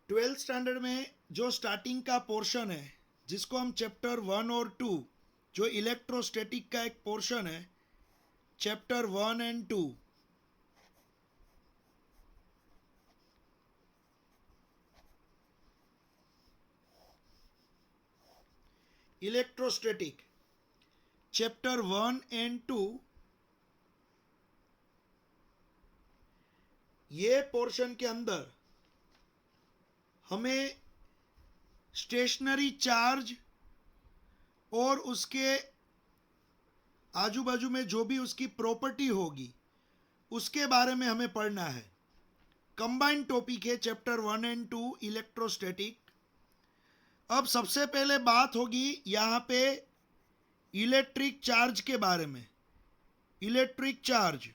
Twelfth standard में जो starting का पोर्शन है, जिसको हम चैप्टर 1 और 2, जो इलेक्ट्रोस्टैटिक का एक पोर्शन है, chapter 1 and 2, electrostatic chapter 1 and 2, ये पोर्शन के अंदर हमें स्टेशनरी चार्ज और उसके आजू बाजू में जो भी उसकी प्रॉपर्टी होगी उसके बारे में हमें पढ़ना है। कंबाइंड टॉपिक है चैप्टर 1 एंड 2 इलेक्ट्रोस्टैटिक। अब सबसे पहले बात होगी यहाँ पे इलेक्ट्रिक चार्ज के बारे में। इलेक्ट्रिक चार्ज,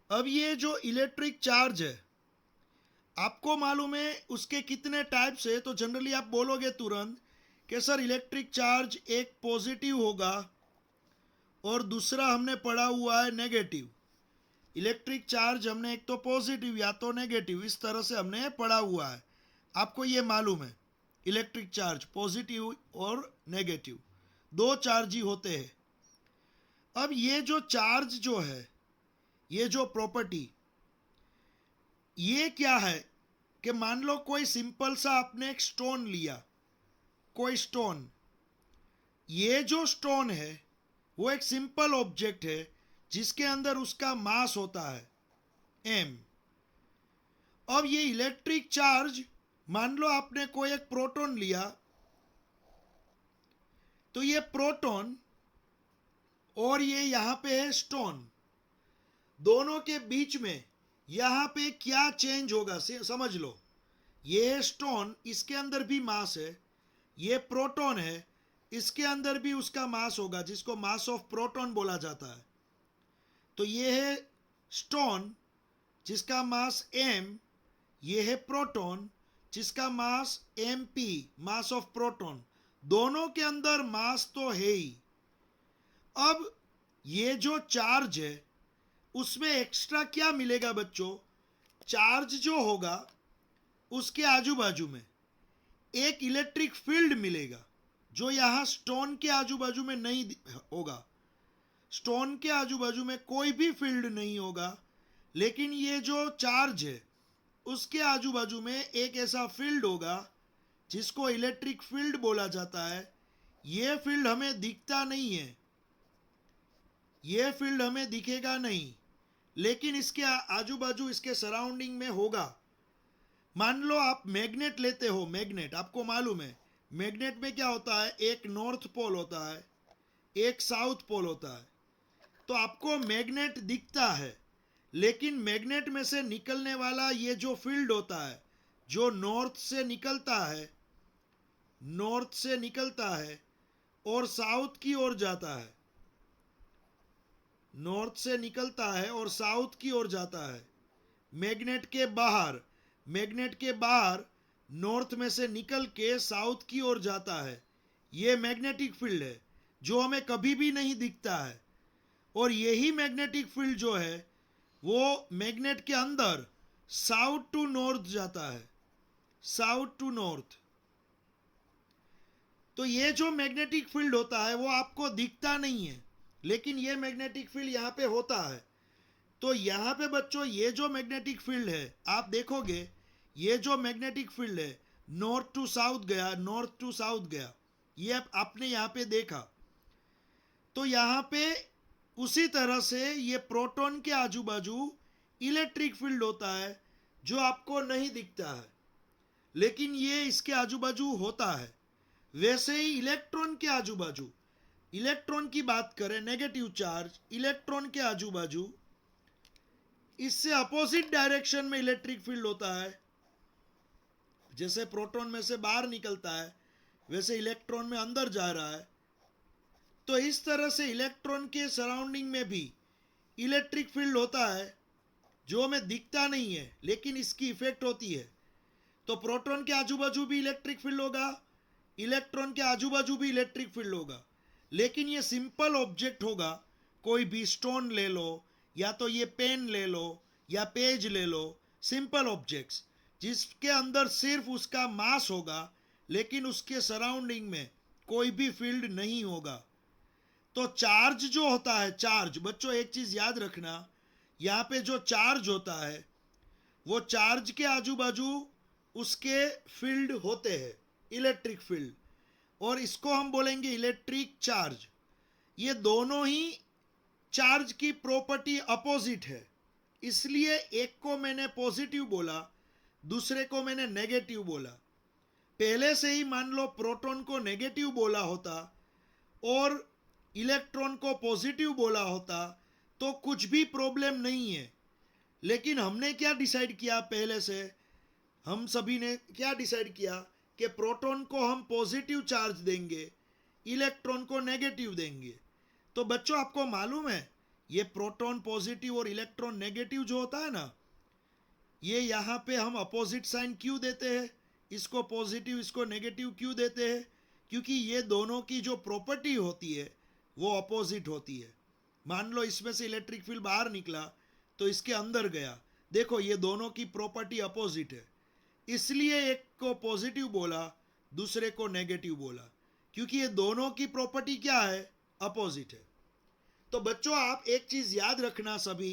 अब ये जो इलेक्ट्रिक चार्ज है, आपको मालूम है उसके कितने टाइप्स है? तो जनरली आप बोलोगे तुरंत कि सर इलेक्ट्रिक चार्ज एक पॉजिटिव होगा और दूसरा हमने पढ़ा हुआ है नेगेटिव। इलेक्ट्रिक चार्ज हमने एक तो पॉजिटिव या तो नेगेटिव, इस तरह से हमने पढ़ा हुआ है। आपको ये मालूम है इलेक्ट्रिक चार्ज पॉजिटिव और नेगेटिव दो चार्ज ही होते हैं। अब ये जो चार्ज जो है, ये जो प्रॉपर्टी, ये क्या है कि मान लो कोई सिंपल सा आपने एक स्टोन लिया, कोई स्टोन, ये जो स्टोन है वो एक सिंपल ऑब्जेक्ट है जिसके अंदर उसका मास होता है m। अब ये इलेक्ट्रिक चार्ज, मान लो आपने कोई एक प्रोटॉन लिया, तो ये प्रोटॉन और ये यहां पे है स्टोन, दोनों के बीच में यहां पे क्या चेंज होगा समझ लो। ये है स्टोन, इसके अंदर भी मास है, ये प्रोटॉन है, इसके अंदर भी उसका मास होगा जिसको मास ऑफ प्रोटॉन बोला जाता है। तो ये है स्टोन जिसका मास m, ये है प्रोटॉन जिसका मास mp, मास ऑफ प्रोटॉन। दोनों के अंदर मास तो है ही। अब ये जो चार्ज है उसमें एक्स्ट्रा क्या मिलेगा बच्चों? चार्ज जो होगा उसके आजू बाजू में एक इलेक्ट्रिक फील्ड मिलेगा जो यहां स्टोन के आजू बाजू में नहीं होगा। स्टोन के आजू बाजू में कोई भी फील्ड नहीं होगा, लेकिन ये जो चार्ज है उसके आजू बाजू में एक ऐसा फील्ड होगा जिसको इलेक्ट्रिक फील्ड बोला जाता है। ये फील्ड हमें दिखता नहीं है, ये फील्ड हमें दिखेगा नहीं, लेकिन इसके आजू बाजू, इसके सराउंडिंग में होगा। मान लो आप मैग्नेट लेते हो, मैग्नेट आपको मालूम है मैग्नेट में क्या होता है, एक नॉर्थ पोल होता है, एक साउथ पोल होता है। तो आपको मैग्नेट दिखता है, लेकिन मैग्नेट में से निकलने वाला ये जो फील्ड होता है, जो नॉर्थ से निकलता है, नॉर्थ से निकलता है और साउथ की ओर जाता है, नॉर्थ से निकलता है और साउथ की ओर जाता है। मैग्नेट के बाहर, मैग्नेट के बाहर नॉर्थ में से निकल के साउथ की ओर जाता है। ये मैग्नेटिक फील्ड है जो हमें कभी भी नहीं दिखता है। और यही मैग्नेटिक फील्ड जो है वो मैग्नेट के अंदर साउथ टू नॉर्थ जाता है, साउथ टू नॉर्थ। तो ये जो मैग्नेटिक फील्ड होता है वो आपको दिखता नहीं है, लेकिन ये मैग्नेटिक फील्ड यहां पे होता है। तो यहां पे बच्चों ये जो मैग्नेटिक फील्ड है, आप देखोगे ये जो मैग्नेटिक फील्ड है नॉर्थ टू साउथ गया, नॉर्थ टू साउथ गया, ये आपने यहां पे देखा। तो यहां पे उसी तरह से ये प्रोटॉन के आजू बाजू इलेक्ट्रिक फील्ड होता है जो आपको नहीं दिखता है, लेकिन ये इसके आजू बाजू होता है। वैसे ही इलेक्ट्रॉन के आजू बाजू, इलेक्ट्रॉन की बात करें, नेगेटिव चार्ज, इलेक्ट्रॉन के आजू बाजू इससे अपोजिट डायरेक्शन में इलेक्ट्रिक फील्ड होता है। जैसे प्रोटॉन में से बाहर निकलता है वैसे इलेक्ट्रॉन में अंदर जा रहा है। तो इस तरह से इलेक्ट्रॉन के सराउंडिंग में भी इलेक्ट्रिक फील्ड होता है जो हमें दिखता नहीं है, लेकिन इसकी इफेक्ट होती है। तो प्रोटॉन के आजू बाजू भी इलेक्ट्रिक फील्ड होगा, इलेक्ट्रॉन के आजू बाजू भी इलेक्ट्रिक फील्ड होगा, लेकिन ये सिंपल ऑब्जेक्ट होगा, कोई भी स्टोन ले लो, या तो ये पेन ले लो, या पेज ले लो, सिंपल ऑब्जेक्ट्स जिसके अंदर सिर्फ उसका मास होगा, लेकिन उसके सराउंडिंग में कोई भी फील्ड नहीं होगा। तो चार्ज जो होता है, चार्ज बच्चों एक चीज याद रखना, यहाँ पे जो चार्ज होता है वो चार्ज के आजू बाजू उसके फील्ड होते हैं, इलेक्ट्रिक फील्ड, और इसको हम बोलेंगे इलेक्ट्रिक चार्ज। ये दोनों ही चार्ज की प्रॉपर्टी अपोजिट है, इसलिए एक को मैंने पॉजिटिव बोला, दूसरे को मैंने नेगेटिव बोला। पहले से ही मान लो प्रोटॉन को नेगेटिव बोला होता और इलेक्ट्रॉन को पॉजिटिव बोला होता तो कुछ भी प्रॉब्लम नहीं है। लेकिन हमने क्या डिसाइड किया, पहले से हम सभी ने क्या डिसाइड किया कि प्रोटॉन को हम पॉजिटिव चार्ज देंगे, इलेक्ट्रॉन को नेगेटिव देंगे। तो बच्चों आपको मालूम है ये प्रोटॉन पॉजिटिव और इलेक्ट्रॉन नेगेटिव जो होता है ना, ये यहाँ पे हम अपोजिट साइन क्यों देते हैं, इसको पॉजिटिव इसको नेगेटिव क्यों देते हैं, क्योंकि ये दोनों की जो प्रॉपर्टी होती है वो अपोजिट होती है। मान लो इसमें से इलेक्ट्रिक फील्ड बाहर निकला तो इसके अंदर गया, देखो ये दोनों की प्रॉपर्टी अपोजिट है, इसलिए एक को पॉजिटिव बोला, दूसरे को नेगेटिव बोला, क्योंकि ये दोनों की प्रॉपर्टी क्या है, अपोजिट है। तो बच्चों आप एक चीज याद रखना सभी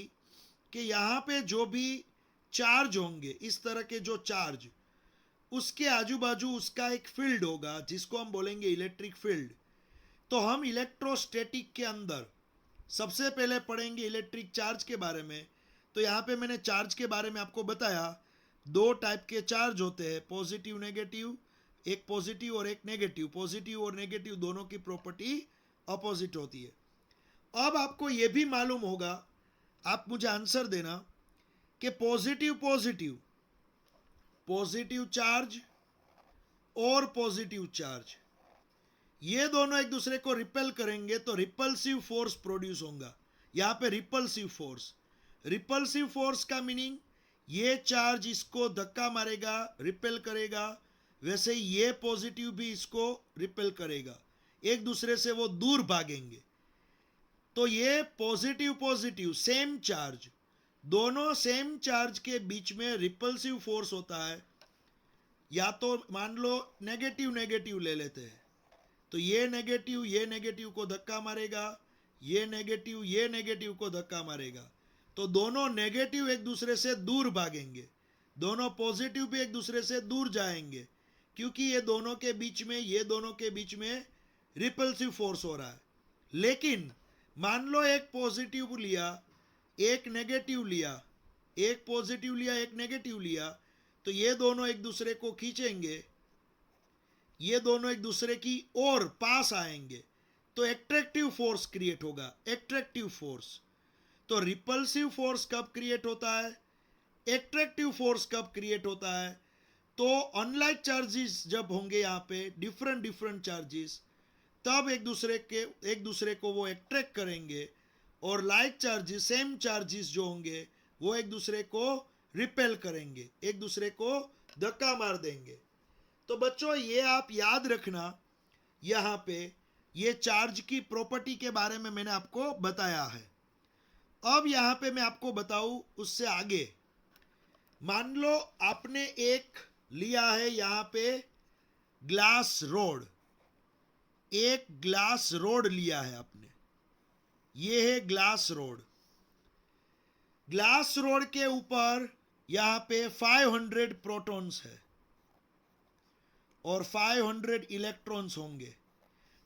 कि यहाँ पे जो भी चार्ज होंगे, इस तरह के जो चार्ज, उसके आजू बाजू उसका एक फील्ड होगा जिसको हम बोलेंगे इलेक्ट्रिक फील्ड। तो हम इलेक्ट्रोस्टैटिक के अंदर सबसे पहले पढ़ेंगे इलेक्ट्रिक चार्ज के बारे में। तो यहाँ पे मैंने चार्ज के बारे में आपको बताया, दो टाइप के चार्ज होते हैं, पॉजिटिव नेगेटिव, एक पॉजिटिव और एक नेगेटिव। पॉजिटिव और नेगेटिव दोनों की प्रॉपर्टी अपोजिट होती है। अब आपको यह भी मालूम होगा, आप मुझे आंसर देना कि पॉजिटिव पॉजिटिव, पॉजिटिव चार्ज और पॉजिटिव चार्ज, ये दोनों एक दूसरे को रिपेल करेंगे तो रिपल्सिव फोर्स प्रोड्यूस होगा। यहां पे रिपल्सिव फोर्स, रिपल्सिव फोर्स का मीनिंग ये चार्ज इसको धक्का मारेगा, रिपेल करेगा, वैसे ये पॉजिटिव भी इसको रिपेल करेगा, एक दूसरे से वो दूर भागेंगे। तो ये पॉजिटिव पॉजिटिव सेम चार्ज, दोनों सेम चार्ज के बीच में रिपल्सिव फोर्स होता है। या तो मान लो नेगेटिव नेगेटिव ले लेते हैं, तो ये नेगेटिव को धक्का मारेगा, ये नेगेटिव को धक्का मारेगा, तो दोनों नेगेटिव एक दूसरे से दूर भागेंगे, दोनों पॉजिटिव भी एक दूसरे से दूर जाएंगे, क्योंकि ये दोनों के बीच में रिपल्सिव फोर्स हो रहा है। लेकिन मान लो एक पॉजिटिव लिया, एक नेगेटिव लिया, एक पॉजिटिव लिया, एक नेगेटिव लिया, तो ये दोनों एक दूसरे को खींचेंगे, ये दोनों एक दूसरे की ओर पास आएंगे, तो एट्रैक्टिव फोर्स क्रिएट होगा, एट्रैक्टिव फोर्स। तो रिपल्सिव फोर्स कब क्रिएट होता है, एट्रैक्टिव फोर्स कब क्रिएट होता है, तो अनलाइक चार्जेस जब होंगे यहाँ पे डिफरेंट चार्जेस, तब एक दूसरे को वो एट्रैक्ट करेंगे, और लाइक चार्जेस, सेम चार्जेस जो होंगे वो एक दूसरे को रिपेल करेंगे, एक दूसरे को धक्का मार देंगे। तो बच्चों ये आप याद रखना, यहाँ पे ये चार्ज की प्रॉपर्टी के बारे में मैंने आपको बताया है। अब यहाँ पे मैं आपको बताऊं उससे आगे, मान लो आपने एक लिया है यहाँ पे ग्लास रोड, एक ग्लास रोड लिया है आपने, ये है ग्लास रोड। ग्लास रोड के ऊपर यहाँ पे 500 प्रोटॉन्स है और 500 इलेक्ट्रॉन्स होंगे,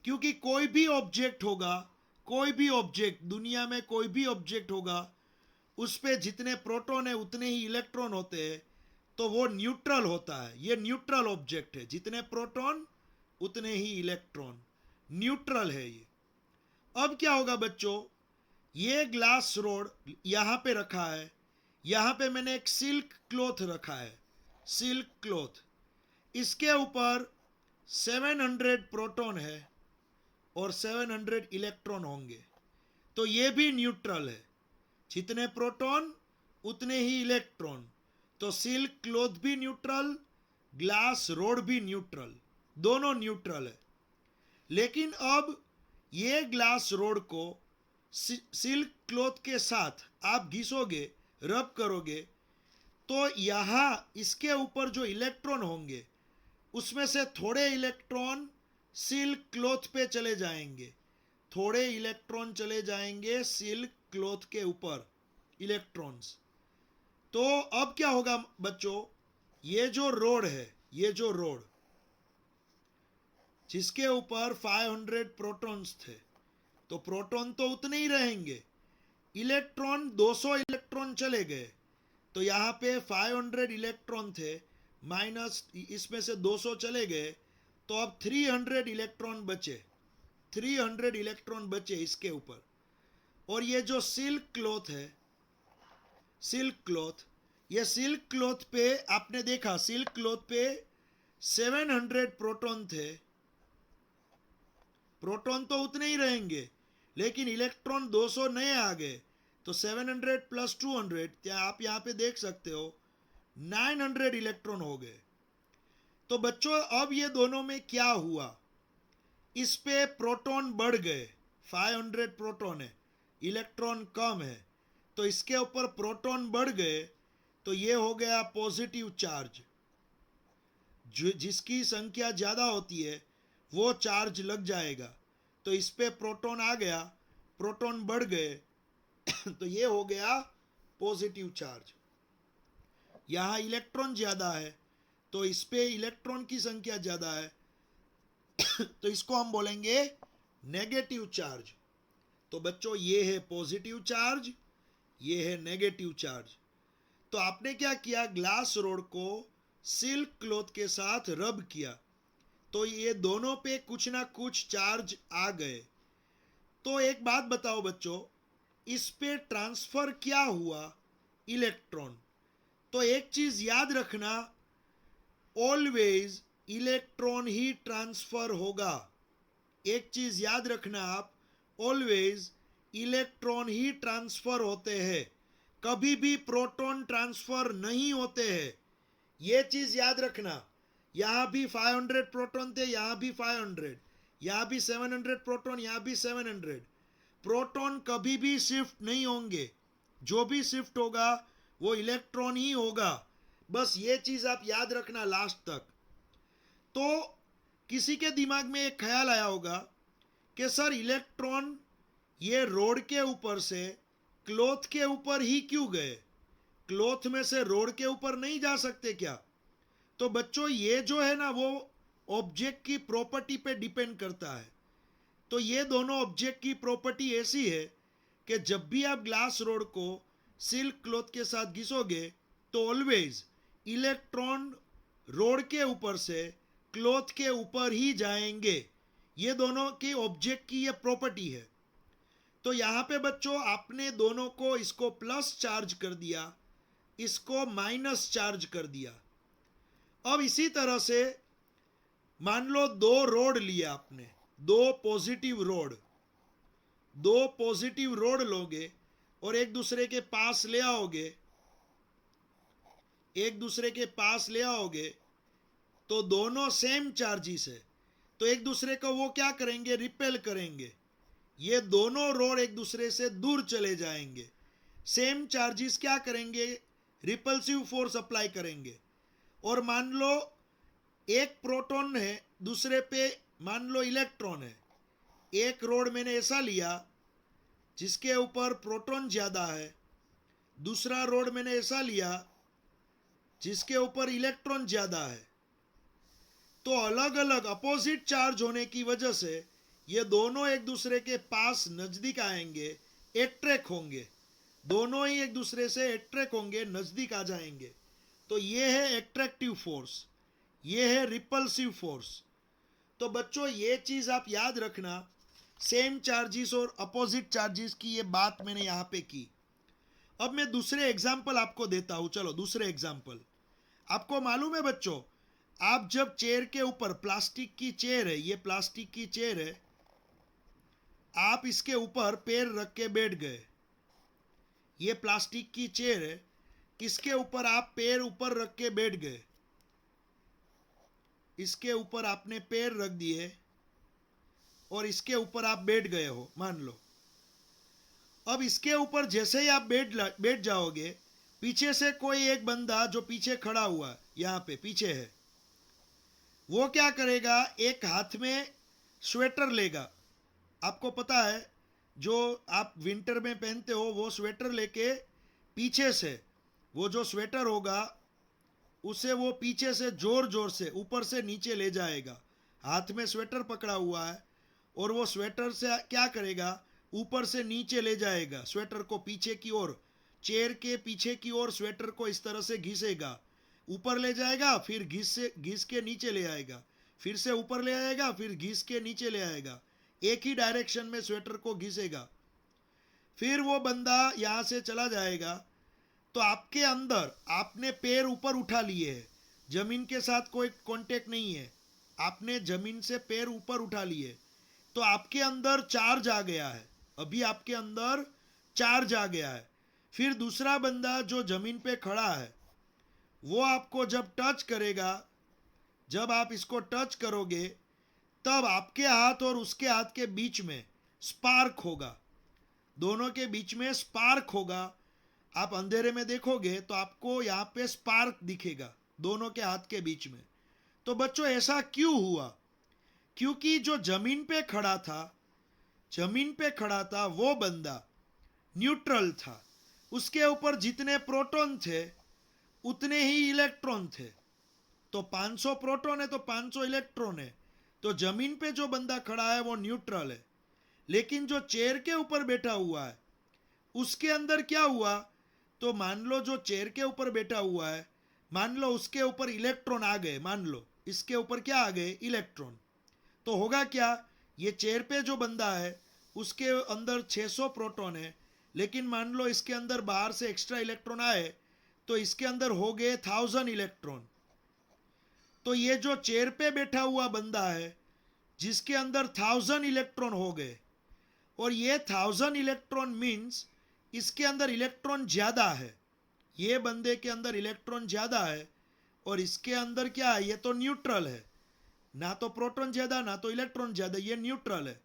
क्योंकि कोई भी ऑब्जेक्ट होगा, कोई भी ऑब्जेक्ट, दुनिया में कोई भी ऑब्जेक्ट होगा, उस पे जितने प्रोटॉन है उतने ही इलेक्ट्रॉन होते हैं, तो वो न्यूट्रल होता है। ये न्यूट्रल ऑब्जेक्ट है, जितने प्रोटॉन उतने ही इलेक्ट्रॉन, न्यूट्रल है ये। अब क्या होगा बच्चों, ये ग्लास रोड यहां पे रखा है, यहां पे मैंने एक सिल्क क्लॉथ रखा है, सिल्क क्लॉथ, इसके ऊपर 700 प्रोटॉन है और 700 इलेक्ट्रॉन होंगे, तो ये भी न्यूट्रल है, जितने प्रोटॉन उतने ही इलेक्ट्रॉन। तो सिल्क क्लॉथ भी न्यूट्रल, ग्लास रोड भी न्यूट्रल, दोनों न्यूट्रल है। लेकिन अब ये ग्लास रोड को सिल्क क्लॉथ के साथ आप घिसोगे, रब करोगे, तो यहाँ इसके ऊपर जो इलेक्ट्रॉन होंगे उसमें से थोड़े इलेक्ट्रॉन सिल्क क्लॉथ पे चले जाएंगे, थोड़े इलेक्ट्रॉन चले जाएंगे सिल्क क्लॉथ के ऊपर, इलेक्ट्रॉन्स। तो अब क्या होगा बच्चों, ये जो रोड है, ये जो रोड जिसके ऊपर 500 प्रोटॉन्स थे, तो प्रोटॉन तो उतने ही रहेंगे, इलेक्ट्रॉन 200 इलेक्ट्रॉन चले गए, तो यहाँ पे 500 इलेक्ट्रॉन थे, माइनस इसमें से 200 चले गए, तो अब 300 इलेक्ट्रॉन बचे, 300 इलेक्ट्रॉन बचे इसके ऊपर। और ये जो सिल्क क्लॉथ है, सिल्क क्लॉथ, ये सिल्क क्लॉथ पे आपने देखा, सिल्क क्लॉथ पे 700 प्रोटॉन थे, प्रोटॉन तो उतने ही रहेंगे, लेकिन इलेक्ट्रॉन 200 नए आ गए, तो 700 प्लस 200, आप यहाँ पे देख सकते हो 900 इलेक्ट्रॉन हो गए। तो बच्चों अब ये दोनों में क्या हुआ, इस पे प्रोटॉन बढ़ गए, 500 प्रोटॉन है, इलेक्ट्रॉन कम है, तो इसके ऊपर प्रोटॉन बढ़ गए, तो ये हो गया पॉजिटिव चार्ज। जिसकी संख्या ज़्यादा होती है वो चार्ज लग जाएगा, तो इस पे प्रोटॉन आ गया, प्रोटॉन बढ़ गए तो ये हो गया पॉजिटिव चार्ज। यहाँ इलेक्ट्रॉन ज़्यादा है, तो इस पे इलेक्ट्रॉन की संख्या ज़्यादा है तो इसको हम बोलेंगे नेगेटिव चार्ज। तो बच्चों ये है पॉजिटिव चार्ज, ये है नेगेटिव चार्ज। तो आपने क्या किया, ग्लास रोड को सिल्क क्लॉथ के साथ रब किया, तो ये दोनों पे कुछ ना कुछ चार्ज आ गए। तो एक बात बताओ बच्चों, इस पे ट्रांसफर क्या हुआ, इलेक्ट्रॉन। तो एक चीज याद रखना, ऑलवेज इलेक्ट्रॉन ही ट्रांसफर होगा। एक चीज याद रखना आप, ऑलवेज इलेक्ट्रॉन ही ट्रांसफर होते हैं, कभी भी प्रोटॉन ट्रांसफर नहीं होते हैं। ये चीज याद रखना, यहां भी 500 प्रोटॉन थे, यहां भी 500, यहां भी 700 प्रोटॉन, यहां भी 700। प्रोटॉन कभी भी शिफ्ट नहीं होंगे, जो भी शिफ्ट होगा वो इलेक्ट्रॉन ही होगा। बस ये चीज आप याद रखना लास्ट तक। तो किसी के दिमाग में एक ख्याल आया होगा कि सर इलेक्ट्रॉन ये रोड के ऊपर से क्लॉथ के ऊपर ही क्यों गए, क्लॉथ में से रोड के ऊपर नहीं जा सकते क्या। तो बच्चों ये जो है ना, वो ऑब्जेक्ट की प्रॉपर्टी पे डिपेंड करता है। तो ये दोनों ऑब्जेक्ट की प्रॉपर्टी ऐसी है कि जब भी आप ग्लास रोड को सिल्क क्लॉथ के साथ घिसोगे, तो ऑलवेज इलेक्ट्रॉन रोड के ऊपर से क्लॉथ के ऊपर ही जाएंगे। ये दोनों की ऑब्जेक्ट की ये प्रॉपर्टी है। तो यहाँ पे बच्चों आपने दोनों को, इसको प्लस चार्ज कर दिया, इसको माइनस चार्ज कर दिया। अब इसी तरह से मान लो दो रोड लिया आपने, दो पॉजिटिव रोड, दो पॉजिटिव रोड लोगे और एक दूसरे के पास ले आओगे, एक दूसरे के पास ले आओगे, तो दोनों सेम चार्जिस है, तो एक दूसरे को वो क्या करेंगे, रिपेल करेंगे। ये दोनों रोड एक दूसरे से दूर चले जाएंगे। सेम चार्जिस क्या करेंगे, रिपल्सिव फोर्स अप्लाई करेंगे। और मान लो एक प्रोटॉन है, दूसरे पे मान लो इलेक्ट्रॉन है। एक रोड मैंने ऐसा लिया जिसके ऊपर प्रोटॉन ज़्यादा है, दूसरा रोड मैंने ऐसा लिया जिसके ऊपर इलेक्ट्रॉन ज़्यादा है। तो अलग अलग अपोजिट चार्ज होने की वजह से ये दोनों एक दूसरे के पास नज़दीक आएंगे, एट्रैक्ट होंगे, दोनों ही एक दूसरे से एट्रैक्ट होंगे, नज़दीक आ जाएंगे। तो ये है एट्रैक्टिव फोर्स, ये है रिपल्सिव फोर्स। तो बच्चों ये चीज़ आप याद रखना, सेम चार्जिस और अपोजिट चार्जिस की ये बात मैंने यहाँ पे की। अब मैं दूसरे एग्जाम्पल आपको देता हूँ। चलो दूसरे एग्जाम्पल। आपको मालूम है बच्चों, आप जब चेयर के ऊपर, प्लास्टिक की चेयर है, ये प्लास्टिक की चेयर है, आप इसके ऊपर पैर रख के बैठ गए, ये प्लास्टिक की चेयर है, किसके ऊपर आप पैर ऊपर रख के बैठ गए, इसके ऊपर आपने पैर रख दिए, और इसके ऊपर आप बैठ गए हो मान लो। अब इसके ऊपर जैसे ही आप बैठ जाओगे, पीछे से कोई एक बंदा जो पीछे खड़ा हुआ यहाँ पे पीछे है, वो क्या करेगा, एक हाथ में स्वेटर लेगा। आपको पता है जो आप विंटर में पहनते हो वो स्वेटर लेके पीछे से, वो जो स्वेटर होगा उसे वो पीछे से जोर जोर से ऊपर से नीचे ले जाएगा। हाथ में स्वेटर पकड़ा हुआ है और वो स्वेटर से क्या करेगा, ऊपर से नीचे ले जाएगा स्वेटर को पीछे की ओर, चेयर के पीछे की ओर स्वेटर को इस तरह से घिसेगा, ऊपर ले जाएगा, फिर घिस के नीचे ले आएगा, फिर से ऊपर ले आएगा, फिर घिस के नीचे ले आएगा, एक ही डायरेक्शन में स्वेटर को घिसेगा। फिर वो बंदा यहाँ से चला जाएगा। तो आपके अंदर आपने पैर ऊपर उठा लिए है, जमीन के साथ कोई कांटेक्ट नहीं है, आपने जमीन से पैर ऊपर उठा लिए, तो आपके अंदर चार्ज आ गया है, अभी आपके अंदर चार्ज आ गया है। फिर दूसरा बंदा जो जमीन पे खड़ा है वो आपको जब टच करेगा, जब आप इसको टच करोगे तब आपके हाथ और उसके हाथ के बीच में स्पार्क होगा, दोनों के बीच में स्पार्क होगा। आप अंधेरे में देखोगे तो आपको यहाँ पे स्पार्क दिखेगा दोनों के हाथ के बीच में। तो बच्चों ऐसा क्यों हुआ, क्योंकि जो जमीन पे खड़ा था वो बंदा न्यूट्रल था, उसके ऊपर जितने प्रोटॉन थे उतने ही इलेक्ट्रॉन थे। तो 500 प्रोटॉन है तो 500 इलेक्ट्रॉन है। तो जमीन पे जो बंदा खड़ा है वो न्यूट्रल है, लेकिन जो चेयर के ऊपर बैठा हुआ है उसके अंदर क्या हुआ, तो मान लो जो चेयर के ऊपर बैठा हुआ है, मान लो उसके ऊपर इलेक्ट्रॉन आ गए, मान लो इसके ऊपर क्या आ गए, इलेक्ट्रॉन। तो होगा क्या, ये चेयर पे जो बंदा है उसके अंदर 600 प्रोटॉन है, लेकिन मान लो इसके अंदर बाहर से एक्स्ट्रा इलेक्ट्रॉन आए तो इसके अंदर हो गए 1000 इलेक्ट्रॉन। तो ये जो चेयर पे बैठा हुआ बंदा है जिसके अंदर 1000 इलेक्ट्रॉन हो गए, और ये 1000 इलेक्ट्रॉन मीन्स इसके अंदर इलेक्ट्रॉन ज्यादा है, ये बंदे के अंदर इलेक्ट्रॉन ज्यादा है और इसके अंदर क्या है, ये तो न्यूट्रल है, ना तो प्रोटॉन ज्यादा ना तो इलेक्ट्रॉन ज्यादा, ये न्यूट्रल है।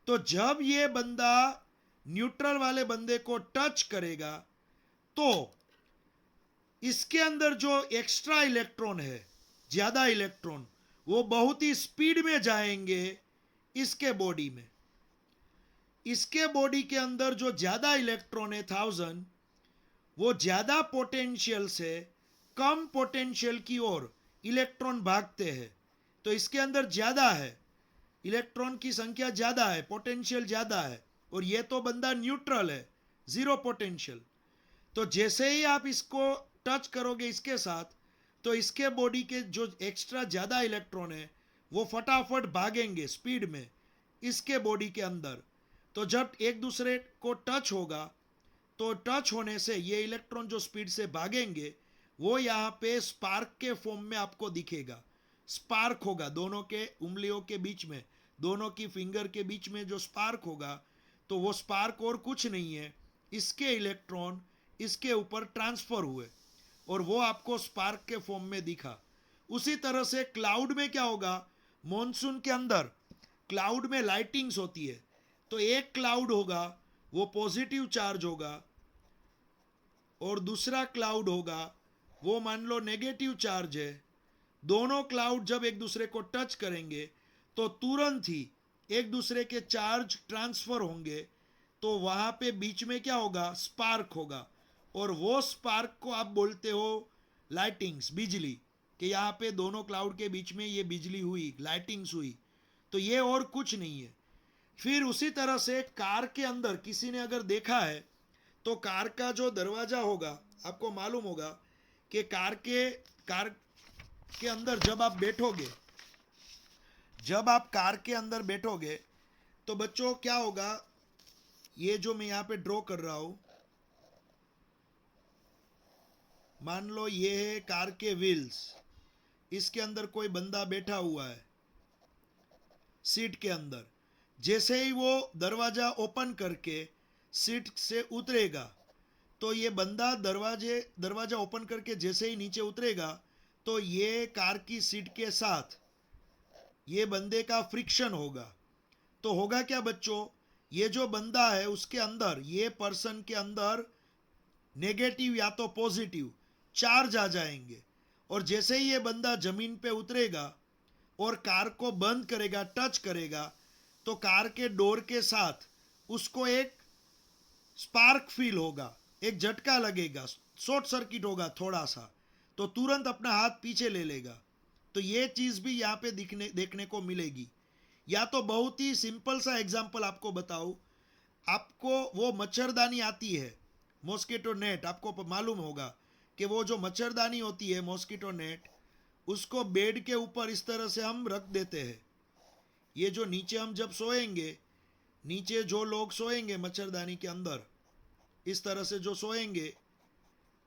तो जब ये बंदा न्यूट्रल वाले बंदे को टच करेगा तो इसके अंदर जो एक्स्ट्रा इलेक्ट्रॉन है, ज्यादा इलेक्ट्रॉन, वो बहुत ही स्पीड में जाएंगे इसके बॉडी में। इसके बॉडी के अंदर जो ज्यादा इलेक्ट्रॉन है 1000, वो ज्यादा पोटेंशियल से कम पोटेंशियल की ओर इलेक्ट्रॉन भागते हैं। तो इसके अंदर ज्यादा है, इलेक्ट्रॉन की संख्या ज्यादा है, पोटेंशियल ज्यादा है, और ये तो बंदा न्यूट्रल है, जीरो पोटेंशियल। तो जैसे ही आप इसको टच करोगे इसके साथ, तो इसके बॉडी के जो एक्स्ट्रा ज्यादा इलेक्ट्रॉन है वो फटाफट भागेंगे स्पीड में इसके बॉडी के अंदर। तो जब एक दूसरे को टच होगा तो टच होने से ये इलेक्ट्रॉन जो स्पीड से भागेंगे वो यहाँ पे स्पार्क के फॉर्म में आपको दिखेगा। स्पार्क होगा दोनों के उंगलियों के बीच में, दोनों की फिंगर के बीच में जो स्पार्क होगा, तो वो स्पार्क और कुछ नहीं है, इसके इलेक्ट्रॉन इसके ऊपर ट्रांसफर हुए और वो आपको स्पार्क के फॉर्म में दिखा। उसी तरह से क्लाउड में क्या होगा, मॉनसून के अंदर क्लाउड में लाइटिंग्स होती है, तो एक क्लाउड होगा वो पॉजिटिव चार्ज होगा और दूसरा क्लाउड होगा वो मान लो नेगेटिव चार्ज है। दोनों क्लाउड जब एक दूसरे को टच करेंगे तो तुरंत ही एक दूसरे के चार्ज ट्रांसफर होंगे, तो वहां पे बीच में क्या होगा, स्पार्क होगा, और वो स्पार्क को आप बोलते हो लाइटिंग्स, बिजली, कि यहाँ पे दोनों क्लाउड के बीच में ये बिजली हुई, लाइटिंग्स हुई। तो ये और कुछ नहीं है। फिर उसी तरह से कार के अंदर किसी ने अगर देखा है तो कार का जो दरवाजा होगा, आपको मालूम होगा कि कार के अंदर जब आप कार के अंदर बैठोगे तो बच्चों क्या होगा, ये जो मैं यहाँ पे ड्रॉ कर रहा हूं, मान लो ये है कार के व्हील्स, इसके अंदर कोई बंदा बैठा हुआ है सीट के अंदर। जैसे ही वो दरवाजा ओपन करके सीट से उतरेगा तो ये बंदा दरवाजा ओपन करके जैसे ही नीचे उतरेगा तो ये कार की सीट के साथ ये बंदे का फ्रिक्शन होगा, तो होगा क्या बच्चों, ये जो बंदा है उसके अंदर, ये पर्सन के अंदर नेगेटिव या तो पॉजिटिव चार्ज आ जाएंगे, और जैसे ही ये बंदा जमीन पे उतरेगा और कार को बंद करेगा, टच करेगा, तो कार के डोर के साथ उसको एक स्पार्क फील होगा, एक झटका लगेगा, शॉर्ट सर्किट होगा थोड़ा सा, तो तुरंत अपना हाथ पीछे ले लेगा। तो ये चीज भी यहाँ पे देखने को मिलेगी। या तो बहुत ही सिंपल सा एग्जांपल आपको बताऊं, आपको वो मच्छरदानी आती है, मॉस्किटो नेट, आपको मालूम होगा कि वो जो मच्छरदानी होती है मॉस्किटो नेट, उसको बेड के ऊपर इस तरह से हम रख देते हैं। ये जो नीचे हम जब सोएंगे, नीचे जो लोग सोएंगे मच्छरदानी के अंदर, इस तरह से जो सोएंगे,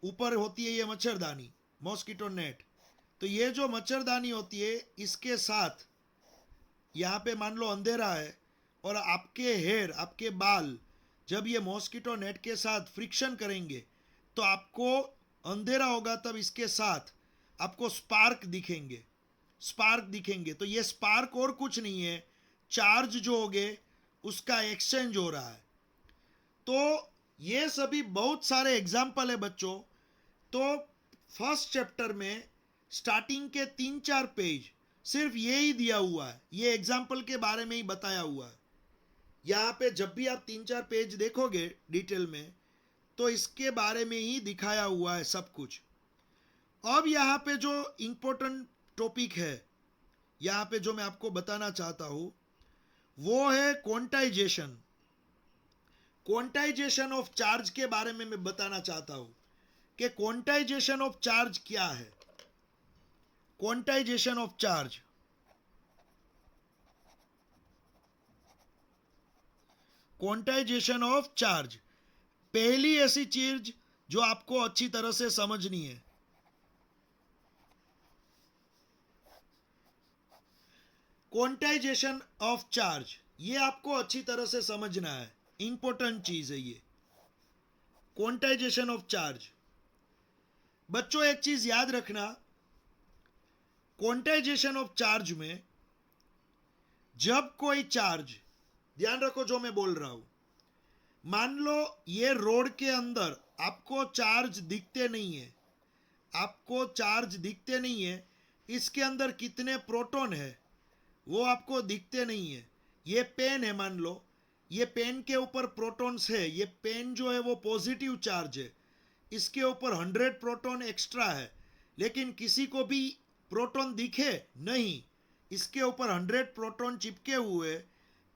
ऊपर होती है ये मच्छरदानी, मॉस्किटो नेट। तो ये जो मच्छरदानी होती है, इसके साथ यहाँ पे मान लो अंधेरा है, और आपके हेयर, आपके बाल जब ये मॉस्किटो नेट के साथ फ्रिक्शन करेंगे, तो आपको अंधेरा होगा, तब इसके साथ आपको स्पार्क दिखेंगे, स्पार्क दिखेंगे। तो ये स्पार्क और कुछ नहीं है, चार्ज जो हो गए उसका एक्सचेंज हो रहा है। तो ये सभी बहुत सारे एग्जाम्पल है बच्चों। तो फर्स्ट चैप्टर में स्टार्टिंग के 3-4 पेज सिर्फ ये ही दिया हुआ है, ये एग्जाम्पल के बारे में ही बताया हुआ है। यहाँ पे जब भी आप 3-4 पेज देखोगे डिटेल में, तो इसके बारे में ही दिखाया हुआ है सब कुछ। अब यहाँ पे जो इम्पोर्टेंट टॉपिक है, यहाँ पे जो मैं आपको बताना चाहता हूँ, वो है क्वांटाइजेशन। क्वांटाइजेशन ऑफ चार्ज के बारे में मैं बताना चाहता हूँ कि क्वांटाइजेशन ऑफ चार्ज क्या है। Quantization of charge, quantization of charge, पहली ऐसी चीज जो आपको अच्छी तरह से समझनी है। क्वांटाइजेशन ऑफ चार्ज, ये आपको अच्छी तरह से समझना है, इंपॉर्टेंट चीज है ये क्वांटाइजेशन ऑफ चार्ज। बच्चों एक चीज याद रखना, क्वांटाइजेशन ऑफ चार्ज में जब कोई चार्ज, ध्यान रखो जो मैं बोल रहा हूं, मान लो ये रोड के अंदर आपको चार्ज दिखते नहीं है, आपको चार्ज दिखते नहीं है, इसके अंदर कितने प्रोटॉन है वो आपको दिखते नहीं है। ये पेन है, मान लो ये पेन के ऊपर प्रोटॉन्स है, ये पेन जो है वो पॉजिटिव चार्ज है, इसके ऊपर 100 प्रोटॉन एक्स्ट्रा है, लेकिन किसी को भी प्रोटॉन दिखे नहीं, इसके ऊपर 100 प्रोटॉन चिपके हुए,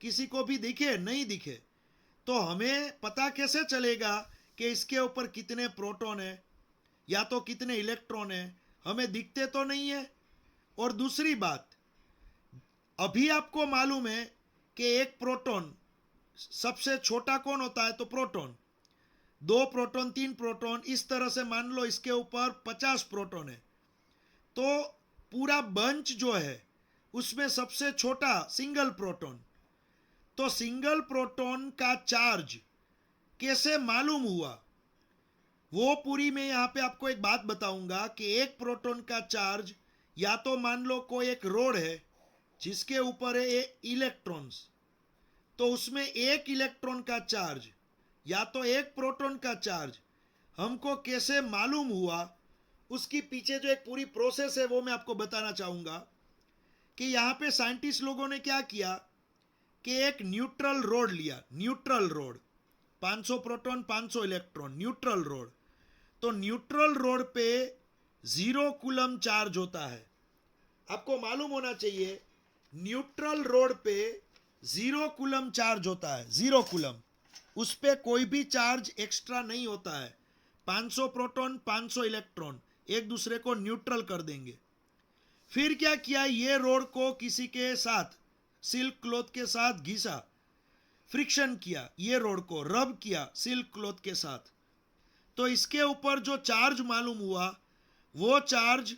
किसी को भी दिखे नहीं दिखे, तो हमें पता कैसे चलेगा कि इसके ऊपर कितने प्रोटॉन है या तो कितने इलेक्ट्रॉन है, हमें दिखते तो नहीं है। और दूसरी बात, अभी आपको मालूम है कि एक प्रोटॉन, सबसे छोटा कौन होता है, तो प्रोटॉन, 2 प्रोटॉन 3 प्रोटॉन, इस तरह से मान लो इसके ऊपर 50 प्रोटॉन है, तो पूरा बंच जो है उसमें सबसे छोटा सिंगल प्रोटॉन। तो सिंगल प्रोटॉन का चार्ज कैसे मालूम हुआ, वो पूरी मैं यहां पे आपको एक बात बताऊंगा कि एक प्रोटॉन का चार्ज, या तो मान लो कोई एक रोड है जिसके ऊपर है इलेक्ट्रॉन्स, तो उसमें एक इलेक्ट्रॉन का चार्ज या तो एक प्रोटॉन का चार्ज हमको कैसे मालूम हुआ, उसकी पीछे जो एक पूरी प्रोसेस है वो मैं आपको बताना चाहूंगा। कि यहाँ पे साइंटिस्ट लोगों ने क्या किया कि एक न्यूट्रल रोड लिया, neutral road, 500 proton 500 electron, neutral road. तो न्यूट्रल रोड पे 0 कूलम चार्ज होता है, आपको मालूम होना चाहिए, न्यूट्रल रोड पे 0 कूलम चार्ज होता है, 0 कूलम, उस पे कोई भी चार्ज एक्स्ट्रा नहीं होता है। 500 प्रोटॉन 500 इलेक्ट्रॉन एक दूसरे को न्यूट्रल कर देंगे। फिर क्या किया, ये रोड को किसी के साथ, सिल्क क्लॉथ के साथ घिसा, फ्रिक्शन किया, ये रोड को रब किया सिल्क क्लॉथ के साथ, तो इसके ऊपर जो चार्ज मालूम हुआ वो चार्ज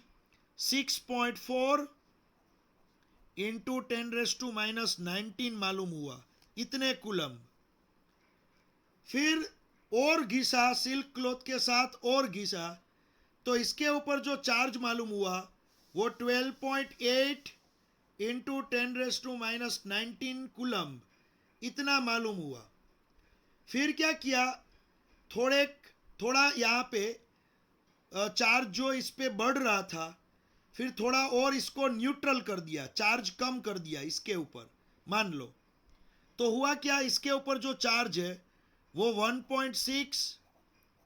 6.4 इंटू 10⁻⁻19 मालूम हुआ, इतने कूलम। फिर और घिसा सिल्क क्लॉथ के साथ, और घिसा, तो इसके ऊपर जो चार्ज मालूम हुआ वो 12.8 इंटू 10⁻⁻19 कूलम इतना मालूम हुआ। फिर क्या किया, थोड़ा यहाँ पे चार्ज जो इस पे बढ़ रहा था, फिर थोड़ा और इसको न्यूट्रल कर दिया, चार्ज कम कर दिया इसके ऊपर, मान लो। तो हुआ क्या, इसके ऊपर जो चार्ज है वो 1.6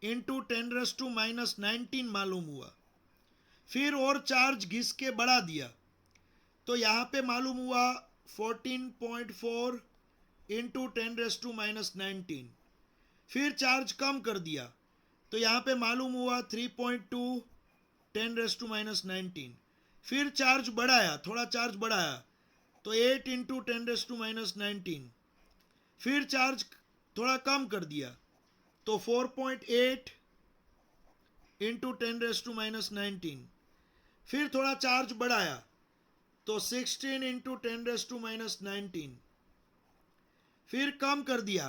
इंटू 10⁻⁻19 मालूम हुआ। फिर और चार्ज घिस के बढ़ा दिया, तो यहाँ पे मालूम हुआ 14.4 इंटू 10⁻⁻19। फिर चार्ज कम कर दिया, तो यहाँ पे मालूम हुआ 3.2 10⁻⁻19। फिर चार्ज बढ़ाया, थोड़ा चार्ज बढ़ाया, तो 8 इंटू 10⁻⁻19। फिर चार्ज थोड़ा कम कर दिया, तो 4.8 इंटू 10⁻⁻19। फिर थोड़ा चार्ज बढ़ाया, तो 16 इंटू 10⁻⁻19। फिर कम कर दिया,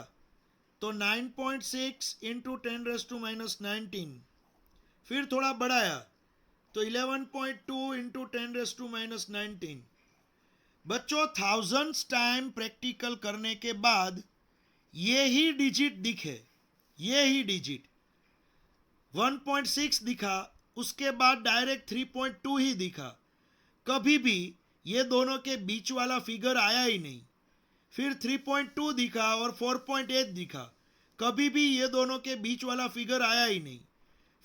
तो 9.6 इंटू 10⁻⁻19। फिर थोड़ा बढ़ाया, तो 11.2 इंटू 10⁻⁻19। बच्चों, थाउजेंड्स टाइम प्रैक्टिकल करने के बाद ये ही डिजिट दिखे, ये ही डिजिट 1.6 दिखा, उसके बाद डायरेक्ट 3.2 ही दिखा। कभी भी ये दोनों के बीच वाला फिगर आया ही नहीं। फिर 3.2 दिखा और 4.8 दिखा, कभी भी ये दोनों के बीच वाला फिगर आया ही नहीं।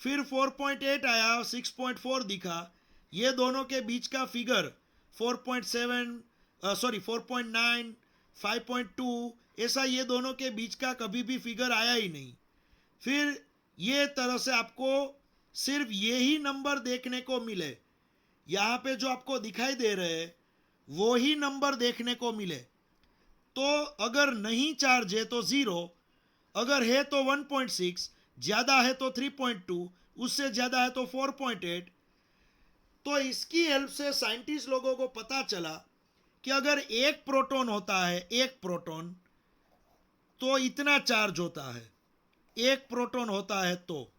फिर 4.8 आया, 6.4 दिखा, ये दोनों के बीच का फिगर 4.9, 5.2, ऐसा ये दोनों के बीच का कभी भी फिगर आया ही नहीं। फिर ये तरह से आपको सिर्फ यही नंबर देखने को मिले, यहाँ पे जो आपको दिखाई दे रहे हैं वो ही नंबर देखने को मिले। तो अगर नहीं चार्ज है तो 0, अगर है तो 1.6, ज्यादा है तो 3.2, उससे ज्यादा है तो 4.8। तो इसकी हेल्प से साइंटिस्ट लोगों को पता चला कि अगर एक प्रोटॉन होता है, एक प्रोटॉन, तो इतना चार्ज होता है। एक प्रोटॉन होता है तो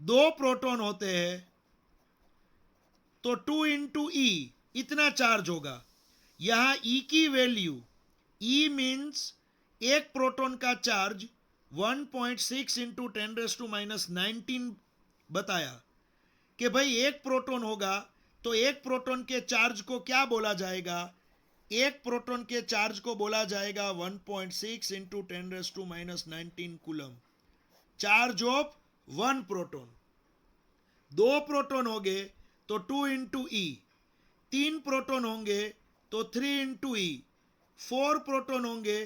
2 प्रोटॉन होते हैं तो 2 इंटू ई इतना चार्ज होगा। यहां ई की वैल्यू, ई मीन्स एक प्रोटॉन का चार्ज 1.6 इंटू 10⁻⁻19 बताया कि भाई एक प्रोटॉन होगा तो एक प्रोटॉन के चार्ज को क्या बोला जाएगा, एक प्रोटॉन के चार्ज को बोला जाएगा 1.6 into 10⁻⁻19 coulomb, charge of 1 proton. 2 proton होंगे तो 2 इंटू ई, 3 प्रोटॉन होंगे तो 3 इंटू ई, 4 प्रोटॉन होंगे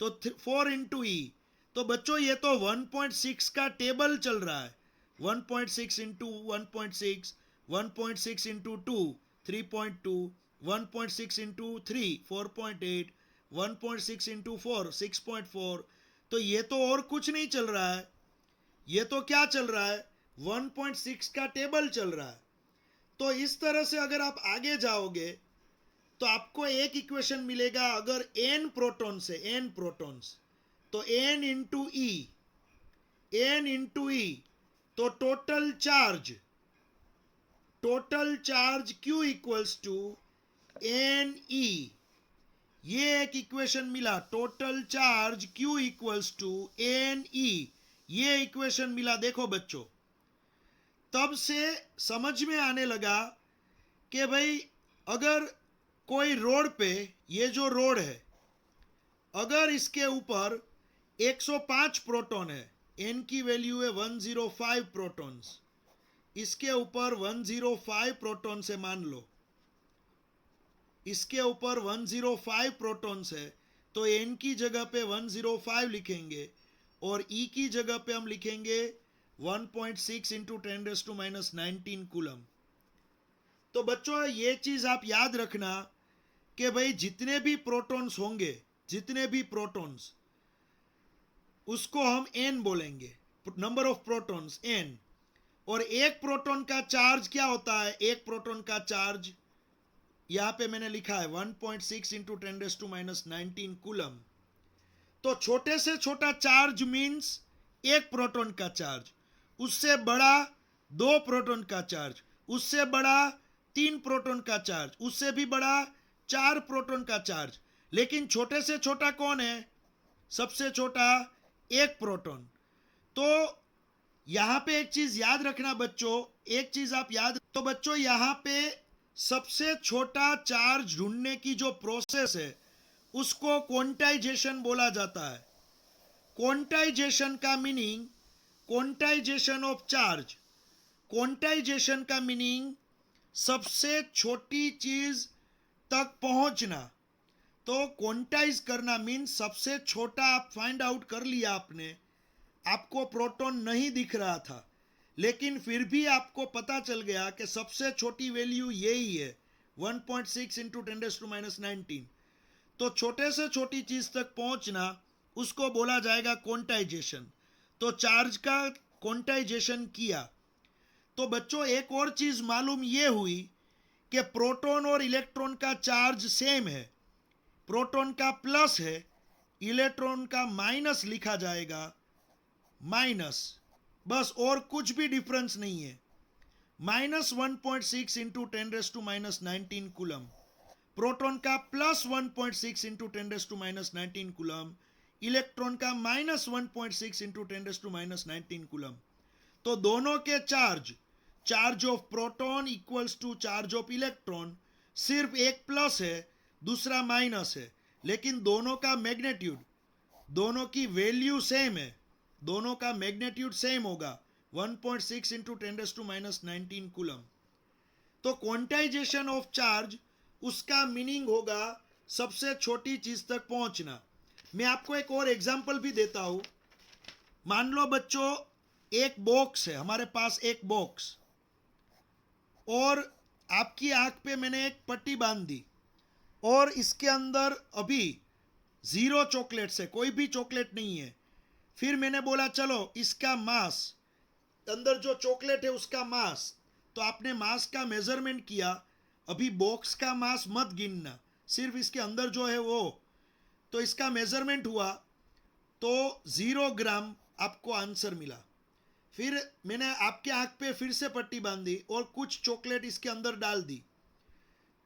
तो 4 इंटू ई। तो बच्चों ये तो 1.6 का टेबल चल रहा है, 1.6 इंटू 1.6, 1.6 इंटू 2 3.2, 1.6 इंटू 3 4.8, 1.6 इंटू 4 6.4। तो ये तो और कुछ नहीं चल रहा है, ये तो क्या चल रहा है, 1.6 का टेबल चल रहा है। तो इस तरह से अगर आप आगे जाओगे तो आपको एक इक्वेशन मिलेगा, अगर n प्रोटॉन्स है, n प्रोटॉन्स, तो n into e, n into e, तो total charge Q equals to n e. ये एक इक्वेशन मिला, total charge Q equals to n e, ये इक्वेशन मिला। देखो बच्चों, तब से समझ में आने लगा कि भाई अगर कोई रोड पे, ये जो रोड है, अगर इसके ऊपर 105 प्रोटॉन है, n की वैल्यू है 105 प्रोटॉन्स, इसके ऊपर 105 प्रोटॉन से मान लो, इसके ऊपर 105 प्रोटॉन्स है, तो n की जगह पे 105 लिखेंगे और e की जगह पे हम लिखेंगे 1.6 इंटू 10⁻⁻19 कूलम। तो बच्चों ये चीज आप याद रखना कि भाई जितने भी प्रोटॉन्स होंगे, जितने भी प्रोटॉन्स, उसको हम n बोलेंगे, नंबर ऑफ प्रोटॉन्स n। और एक प्रोटॉन का चार्ज क्या होता है, एक प्रोटॉन का चार्ज यहां पे मैंने लिखा है 1.6 इंटू 10⁻⁻19 कूलम। तो छोटे से छोटा चार्ज मीन्स एक प्रोटॉन का चार्ज, उससे बड़ा 2 प्रोटॉन का चार्ज, उससे बड़ा 3 प्रोटॉन का चार्ज, उससे भी बड़ा 4 प्रोटॉन का चार्ज। लेकिन छोटे से छोटा कौन है? सबसे छोटा एक प्रोटॉन। तो यहां पे एक चीज याद रखना बच्चों, एक चीज आप याद, तो बच्चों यहां पे सबसे छोटा चार्ज ढूंढने की जो प्रोसेस है उसको क्वांटाइजेशन बोला जाता है। क्वांटाइजेशन का meaning, quantization of charge, quantization का मीनिंग सबसे छोटी चीज तक पहुंचना। तो क्वांटाइज करना मीन्स सबसे छोटा आप फाइंड आउट कर लिया आपने, आपको प्रोटॉन नहीं दिख रहा था लेकिन फिर भी आपको पता चल गया कि सबसे छोटी वैल्यू यही है 1.6 इंटू 10⁻19। तो छोटे से छोटी चीज तक पहुंचना उसको बोला जाएगा क्वांटाइजेशन। तो चार्ज का क्वांटाइजेशन किया। तो बच्चों एक और चीज मालूम ये हुई कि प्रोटॉन और इलेक्ट्रॉन का चार्ज सेम है। प्रोटॉन का प्लस है, इलेक्ट्रॉन का माइनस लिखा जाएगा, माइनस, बस, और कुछ भी डिफरेंस नहीं है। -1.6 इंटू 10⁻19 कूलम, प्रोटॉन का +1.6 इंटू 10⁻19 कूलम, इलेक्ट्रॉन का -1.6 इंटू 10⁻19 कूलम। तो दोनों के charge, charge of proton equals to charge of electron, सिर्फ एक प्लस है दूसरा माइनस है, लेकिन दोनों का मैग्नेट्यूड, दोनों की वैल्यू सेम है, दोनों का मैग्नेट्यूड सेम होगा 1.6 इंटू 10⁻19 कूलम। तो क्वांटाइजेशन ऑफ चार्ज, उसका मीनिंग होगा सबसे छोटी चीज तक पहुंचना। मैं आपको एक और एग्जांपल भी देता हूं। मान लो बच्चों एक बॉक्स है, हमारे पास एक बॉक्स, और आपकी आंख पे मैंने एक पट्टी बांध दी और इसके अंदर अभी 0 चॉकलेट्स है, कोई भी चॉकलेट नहीं है। फिर मैंने बोला चलो इसका मास, अंदर जो चॉकलेट है उसका मास, तो आपने मास का मेजरमेंट किया। अभी बॉक्स का मास मत गिनना, सिर्फ इसके अंदर जो है वो, तो इसका मेजरमेंट हुआ तो 0 ग्राम आपको आंसर मिला। फिर मैंने आपके आंख पे फिर से पट्टी बांधी और कुछ चॉकलेट इसके अंदर डाल दी।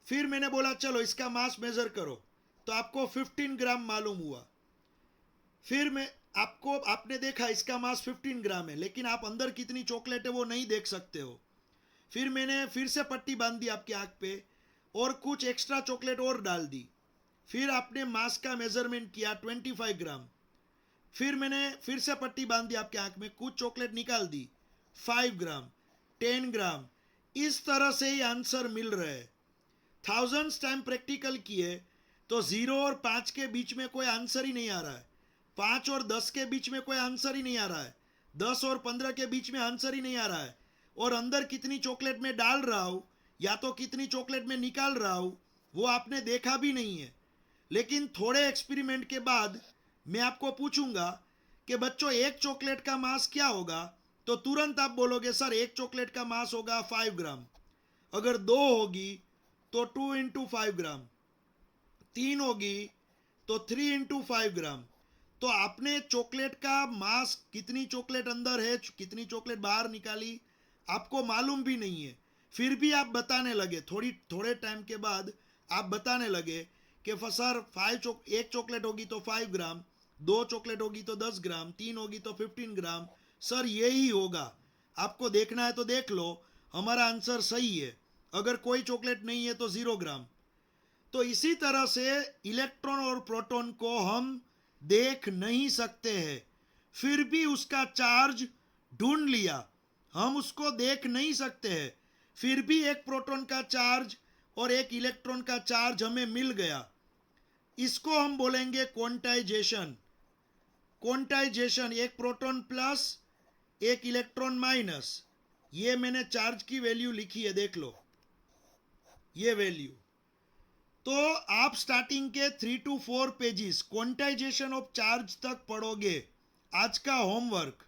फिर मैंने बोला चलो इसका मास मेजर करो, तो आपको 15 ग्राम मालूम हुआ। फिर मैं आपने देखा इसका मास 15 ग्राम है, लेकिन आप अंदर कितनी चॉकलेट है वो नहीं देख सकते हो। फिर मैंने फिर से पट्टी बांध दी आपकी आंख पे और कुछ एक्स्ट्रा चॉकलेट और डाल दी। फिर आपने मास का मेजरमेंट किया 25 ग्राम। फिर मैंने फिर से पट्टी बांध दी आपके आंख में, कुछ चॉकलेट निकाल दी, 5 ग्राम, 10 ग्राम, इस तरह से ही आंसर मिल रहे हैं। थाउजेंड्स टाइम प्रैक्टिकल किए तो 0 और 5 के बीच में कोई आंसर ही नहीं आ रहा है, 5 और 10 के बीच में कोई आंसर ही नहीं आ रहा है, 10 और 15 के बीच में आंसर ही नहीं आ रहा है, और अंदर कितनी चॉकलेट में डाल रहा हूं या तो कितनी चॉकलेट में निकाल रहा हूं वो आपने देखा भी नहीं है। लेकिन थोड़े एक्सपेरिमेंट के बाद मैं आपको पूछूंगा कि बच्चों एक चॉकलेट का मास क्या होगा, तो तुरंत आप बोलोगे सर एक चॉकलेट का मास होगा 5 ग्राम। अगर 2 होगी तो 2 इंटू 5 ग्राम, 3 होगी तो 3 इंटू 5 ग्राम। तो आपने चॉकलेट का मास, कितनी चॉकलेट अंदर है कितनी चॉकलेट बाहर निकाली, आपको मालूम भी नहीं है। फिर भी आप बताने लगे, थोड़े टाइम के बाद आप बताने लगे कि सर एक चॉकलेट होगी तो 5 ग्राम, 2 चॉकलेट होगी तो 10 ग्राम, 3 होगी तो 15 ग्राम, सर यही होगा, आपको देखना है तो देख लो, हमारा आंसर सही है। अगर कोई चॉकलेट नहीं है तो 0 ग्राम। तो इसी तरह से इलेक्ट्रॉन और प्रोटॉन को हम देख नहीं सकते हैं, फिर भी उसका चार्ज ढूंढ लिया। हम उसको देख नहीं सकते हैं, फिर भी एक प्रोटॉन का चार्ज और एक इलेक्ट्रॉन का चार्ज हमें मिल गया। इसको हम बोलेंगे क्वांटाइजेशन। क्वांटाइजेशन, एक प्रोटॉन प्लस एक इलेक्ट्रॉन माइनस, ये मैंने चार्ज की वैल्यू लिखी है, देख लो ये वैल्यू। तो आप स्टार्टिंग के 3 to 4 pages quantization of charge तक पढ़ोगे। आज का होमवर्क